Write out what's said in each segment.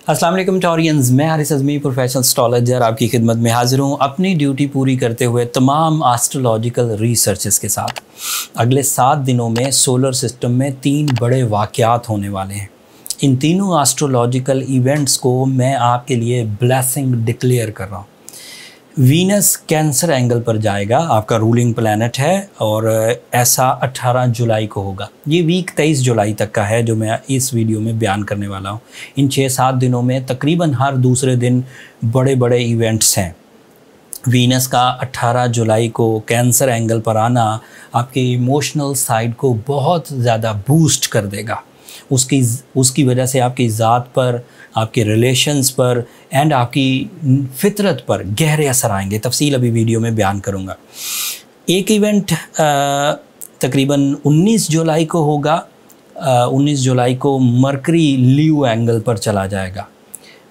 अस्सलाम वालेकुम टॉरियंस, मैं हारिस अज़मी प्रोफेशनल एस्ट्रोलॉजर आपकी खिदमत में हाजिर हूँ अपनी ड्यूटी पूरी करते हुए तमाम एस्ट्रोलॉजिकल रिसर्चेस के साथ। अगले 7 दिनों में सोलर सिस्टम में 3 बड़े वाक़यात होने वाले हैं। इन तीनों एस्ट्रोलॉजिकल इवेंट्स को मैं आपके लिए ब्लेसिंग डिक्लेयर कर रहा हूँ। वीनस कैंसर एंगल पर जाएगा, आपका रूलिंग प्लैनेट है, और ऐसा 18 जुलाई को होगा। ये वीक 23 जुलाई तक का है जो मैं इस वीडियो में बयान करने वाला हूँ। इन 6-7 दिनों में तकरीबन हर दूसरे दिन बड़े बड़े इवेंट्स हैं। वीनस का 18 जुलाई को कैंसर एंगल पर आना आपके इमोशनल साइड को बहुत ज़्यादा बूस्ट कर देगा। उसकी वजह से आपकी ज़ात पर, आपके रिलेशंस पर एंड आपकी फितरत पर गहरे असर आएंगे। तफसील अभी वीडियो में बयान करूँगा। एक इवेंट तकरीबन 19 जुलाई को होगा। 19 जुलाई को मरकरी लीव एंगल पर चला जाएगा।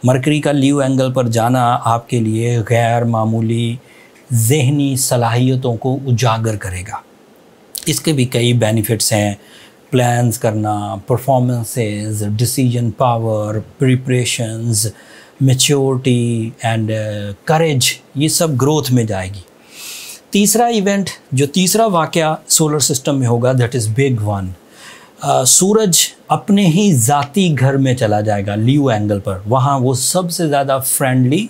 मरकरी का लीव एंगल पर जाना आपके लिए गैर मामूली ज़हनी सलाहियतों को उजागर करेगा। इसके भी कई बेनिफिट्स हैं। प्लान्स करना, performances, decision power, preparations, maturity and courage, ये सब ग्रोथ में जाएगी। तीसरा इवेंट, जो तीसरा वाक़या सोलर सिस्टम में होगा, दैट इज़ बिग वन। सूरज अपने ही ज़ाती घर में चला जाएगा लीव एंगल पर। वहाँ वो सबसे ज़्यादा फ्रेंडली,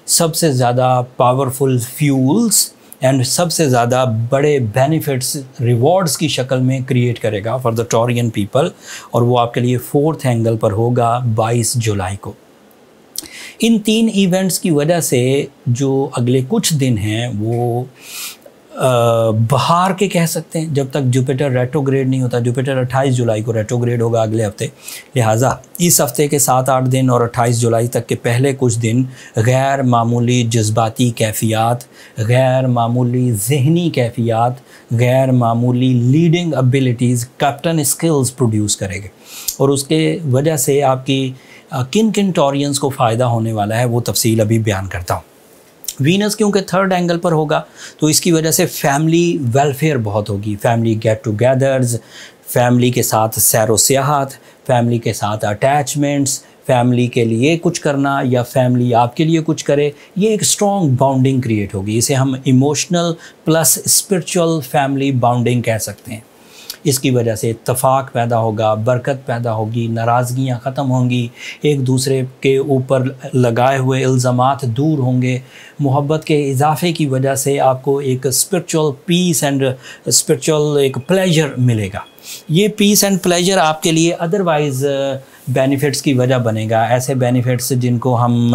सबसे ज़्यादा पावरफुल फ्यूल्स एंड सबसे ज़्यादा बड़े बेनिफिट्स, रिवॉर्ड्स की शक्ल में क्रिएट करेगा फॉर द टॉरियन पीपल, और वो आपके लिए 4th एंगल पर होगा 22 जुलाई को। इन 3 इवेंट्स की वजह से जो अगले कुछ दिन हैं वो बहार के कह सकते हैं, जब तक जुपिटर रेट्रोग्रेड नहीं होता। जुपिटर 28 जुलाई को रेट्रोग्रेड होगा अगले हफ्ते, लिहाजा इस हफ्ते के 7-8 दिन और 28 जुलाई तक के पहले कुछ दिन गैर मामूली जज्बाती कैफियत, गैर मामूली ज़हनी कैफियत, गैर मामूली leading abilities, captain skills produce करेंगे। और उसके वजह से आपकी किन किन टॉरियंस को फ़ायदा होने वाला है वो तफसील अभी बयान करता हूँ। वीनस क्योंकि 3rd एंगल पर होगा तो इसकी वजह से फैमिली वेलफेयर बहुत होगी। फैमिली गेट टुगेदर्स, फैमिली के साथ सैर व सियाहत, फैमिली के साथ अटैचमेंट्स, फैमिली के लिए कुछ करना या फैमिली आपके लिए कुछ करे, ये एक स्ट्रॉन्ग बाउंडिंग क्रिएट होगी। इसे हम emotional plus spiritual family bounding कह सकते हैं। इसकी वजह से इत्तफाक पैदा होगा, बरकत पैदा होगी, नाराज़गियाँ ख़त्म होंगी, एक दूसरे के ऊपर लगाए हुए इल्ज़ामात दूर होंगे। मोहब्बत के इजाफे की वजह से आपको एक स्पिरिचुअल पीस एंड स्पिरिचुअल एक प्लेजर मिलेगा। ये पीस एंड प्लेजर आपके लिए अदरवाइज़ बेनिफिट्स की वजह बनेगा। ऐसे बेनिफिट्स जिनको हम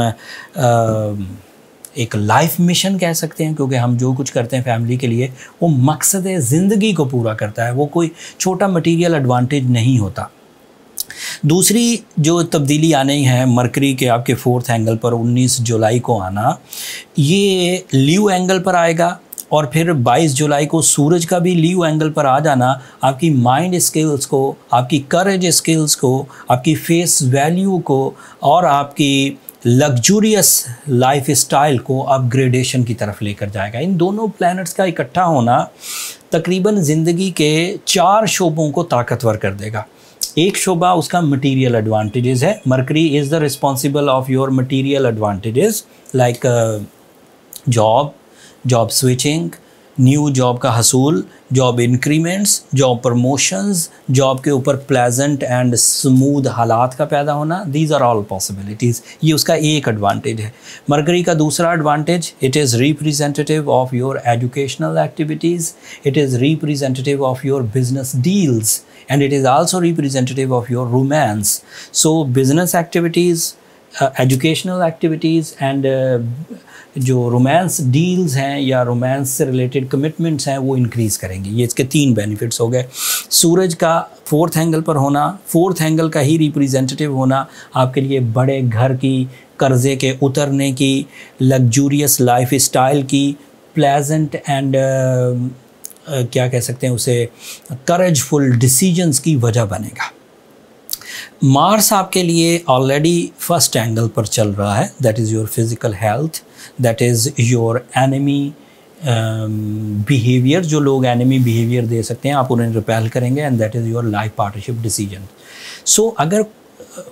एक लाइफ मिशन कह सकते हैं, क्योंकि हम जो कुछ करते हैं फैमिली के लिए वो मकसद ज़िंदगी को पूरा करता है, वो कोई छोटा मटेरियल एडवांटेज नहीं होता। दूसरी जो तब्दीली आनी है मरकरी के आपके 4th एंगल पर 19 जुलाई को आना, ये लीव एंगल पर आएगा। और फिर 22 जुलाई को सूरज का भी लीव एंगल पर आ जाना आपकी माइंड स्किल्स को, आपकी करेज स्किल्स को, आपकी फेस वैल्यू को और आपकी लग्जूरियस लाइफ स्टाइल को अपग्रेडेशन की तरफ लेकर जाएगा। इन दोनों प्लैनेट्स का इकट्ठा होना तकरीबन ज़िंदगी के 4 शोबों को ताकतवर कर देगा। एक शोबा उसका मटीरियल एडवांटेजेस है। Mercury is the responsible of your material advantages like job switching, new job का हसूल, job increments, job promotions, job के ऊपर प्लेजेंट एंड स्मूथ हालात का पैदा होना। These are all possibilities. ये उसका एक एडवांटेज है। मरकरी का दूसरा advantage, it is representative of your educational activities, it is representative of your business deals and it is also representative of your romance. So business activities, educational activities and जो romance deals हैं या romance से related commitments हैं वो increase करेंगे। ये इसके 3 benefits हो गए। सूरज का 4th एंगल पर होना, 4th एंगल का ही रिप्रेजेंटेटिव होना आपके लिए बड़े घर की, कर्ज़े के उतरने की, लग्जूरियस लाइफ स्टाइल की, प्लेजेंट एंड क्या कह सकते हैं उसे, करेजफुल डिसीजंस की वजह बनेगा। मार्स आपके लिए ऑलरेडी 1st एंगल पर चल रहा है। That is your physical health, that is your enemy behaviour. जो लोग एनिमी बिहेवियर दे सकते हैं आप उन्हें रिपेल करेंगे and that is your life partnership decision. So अगर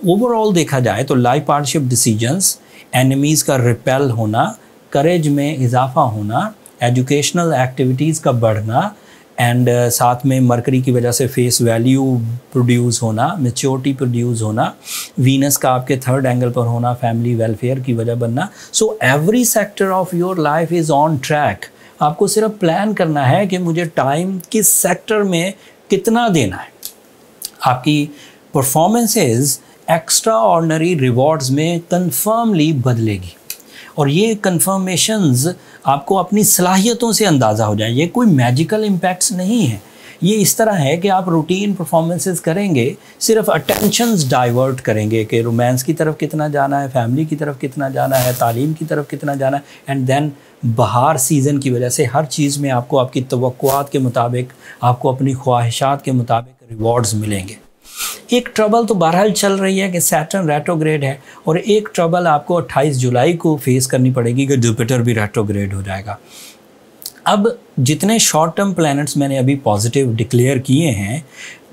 ओवरऑल देखा जाए तो लाइफ पार्टनरशिप डिसीजंस, एनिमीज़ का रिपेल होना, करेज में इजाफा होना, एजुकेशनल एक्टिविटीज़ का बढ़ना एंड साथ में मरकरी की वजह से फेस वैल्यू प्रोड्यूस होना, मेच्योरिटी प्रोड्यूस होना, वीनस का आपके थर्ड एंगल पर होना, फैमिली वेलफेयर की वजह बनना। So every sector of your life is on track. आपको सिर्फ प्लान करना है कि मुझे टाइम किस सेक्टर में कितना देना है। आपकी परफॉर्मेंसेस एक्स्ट्रा ऑर्डिनरी रिवॉर्ड्स में कन्फर्मली बदलेगी और ये कन्फर्मेशंस आपको अपनी सलाहियतों से अंदाज़ा हो जाए। ये कोई मैजिकल इम्पैक्ट्स नहीं है। ये इस तरह है कि आप रूटीन परफॉर्मेंसेस करेंगे, सिर्फ अटेंशंस डाइवर्ट करेंगे कि रोमांस की तरफ कितना जाना है, फैमिली की तरफ कितना जाना है, तालीम की तरफ कितना जाना है, एंड देन बहार सीज़न की वजह से हर चीज़ में आपको आपकी तवक्कुआत के मुताबिक, आपको अपनी ख्वाहिशात के मुताबिक रिवॉर्ड्स मिलेंगे। एक ट्रबल तो बहरहाल चल रही है कि सैटर्न रेट्रोग्रेड है और एक ट्रबल आपको 28 जुलाई को फेस करनी पड़ेगी कि जुपिटर भी रेट्रोग्रेड हो जाएगा। अब जितने शॉर्ट टर्म प्लैनेट्स मैंने अभी पॉजिटिव डिक्लेयर किए हैं,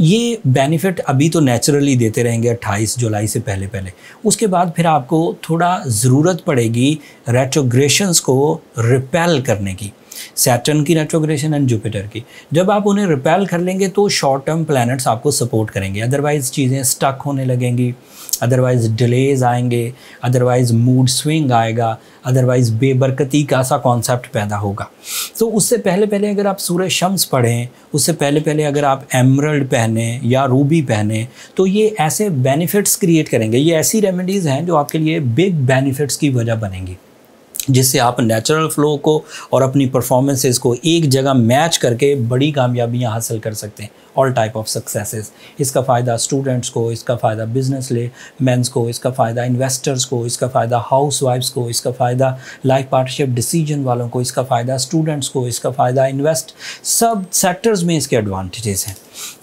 ये बेनिफिट अभी तो नेचुरली देते रहेंगे 28 जुलाई से पहले। उसके बाद फिर आपको थोड़ा ज़रूरत पड़ेगी रेट्रोग्रेशंस को रिपेल करने की, सैटर्न की रेट्रोग्रेशन एंड जुपिटर की। जब आप उन्हें रिपेल कर लेंगे तो शॉर्ट टर्म प्लैनेट्स आपको सपोर्ट करेंगे, अदरवाइज़ चीज़ें स्टक होने लगेंगी, अदरवाइज़ डिलेज आएंगे, अदरवाइज़ मूड स्विंग आएगा, अदरवाइज़ बेबरकती का सा कॉन्सेप्ट पैदा होगा। तो उससे पहले अगर आप सूरज शम्स पढ़ें, उससे पहले अगर आप एमरल्ड पहने या रूबी पहने, तो ये ऐसे बेनिफिट्स क्रिएट करेंगे। ये ऐसी रेमेडीज़ हैं जो आपके लिए बिग बेनिफिट्स की वजह बनेंगी, जिससे आप नेचुरल फ्लो को और अपनी परफॉर्मेंसेस को एक जगह मैच करके बड़ी कामयाबियां हासिल कर सकते हैं, ऑल टाइप ऑफ सक्सेसेस। इसका फ़ायदा स्टूडेंट्स को, इसका फ़ायदा बिजनेस मेंस को, इसका फ़ायदा इन्वेस्टर्स को, इसका फ़ायदा हाउस वाइफ्स को, इसका फ़ायदा लाइफ पार्टनरशिप डिसीजन वालों को, इसका फ़ायदा स्टूडेंट्स को, इसका फ़ायदा सब सेक्टर्स में इसके एडवांटेजेस हैं।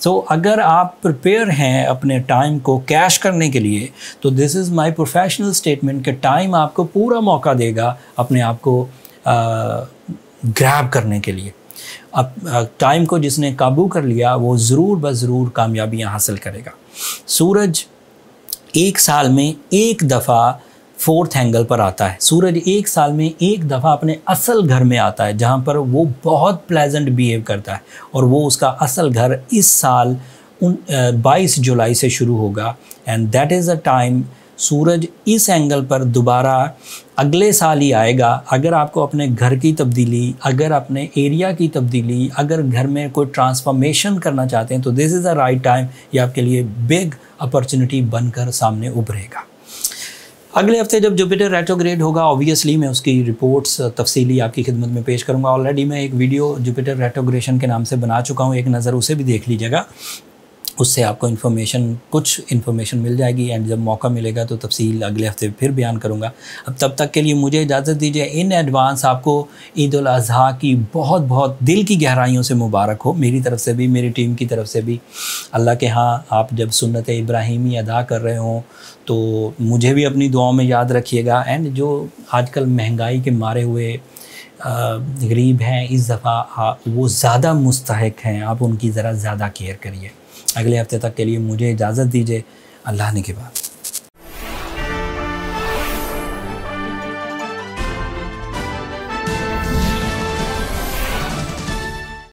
तो अगर आप प्रिपेयर हैं अपने टाइम को कैश करने के लिए, तो this is my professional statement कि टाइम आपको पूरा मौका देगा अपने आप को ग्रैब करने के लिए। अब टाइम को जिसने काबू कर लिया वो ज़रूर ज़रूर कामयाबियाँ हासिल करेगा। सूरज एक साल में एक दफ़ा फोर्थ एंगल पर आता है। सूरज एक साल में एक दफ़ा अपने असल घर में आता है, जहाँ पर वो बहुत प्लेजेंट बिहेव करता है, और वो उसका असल घर इस साल 22 जुलाई से शुरू होगा। And that is a time सूरज इस एंगल पर दोबारा अगले साल ही आएगा। अगर आपको अपने घर की तब्दीली, अगर अपने एरिया की तब्दीली, अगर घर में कोई ट्रांसफॉर्मेशन करना चाहते हैं, तो this is the right time. ये आपके लिए बिग अपॉर्चुनिटी बनकर सामने उभरेगा। अगले हफ्ते जब जुपिटर रेट्रोग्रेड होगा, ऑब्वियसली मैं उसकी रिपोर्ट्स तफसीली आपकी खिदमत में पेश करूंगा। ऑलरेडी मैं एक वीडियो जुपिटर रेट्रोग्रेशन के नाम से बना चुका हूं, एक नज़र उसे भी देख लीजिएगा। उससे आपको कुछ इन्फॉर्मेशन मिल जाएगी, एंड जब मौका मिलेगा तो तफसील अगले हफ्ते फिर बयान करूँगा। अब तब तक के लिए मुझे इजाज़त दीजिए। इन एडवांस आपको ईद उल अज़हा की बहुत बहुत दिल की गहराइयों से मुबारक हो, मेरी तरफ से भी, मेरी टीम की तरफ से भी। अल्लाह के यहाँ आप जब सुन्नत इब्राहीमी अदा कर रहे हों तो मुझे भी अपनी दुआओं में याद रखिएगा। एंड जो आजकल महंगाई के मारे हुए गरीब हैं, इस दफ़ा वो ज़्यादा मुस्तहिक हैं, आप उनकी ज़रा ज़्यादा केयर करिए। अगले हफ्ते तक के लिए मुझे इजाज़त दीजिए। अल्लाह ने के बाद।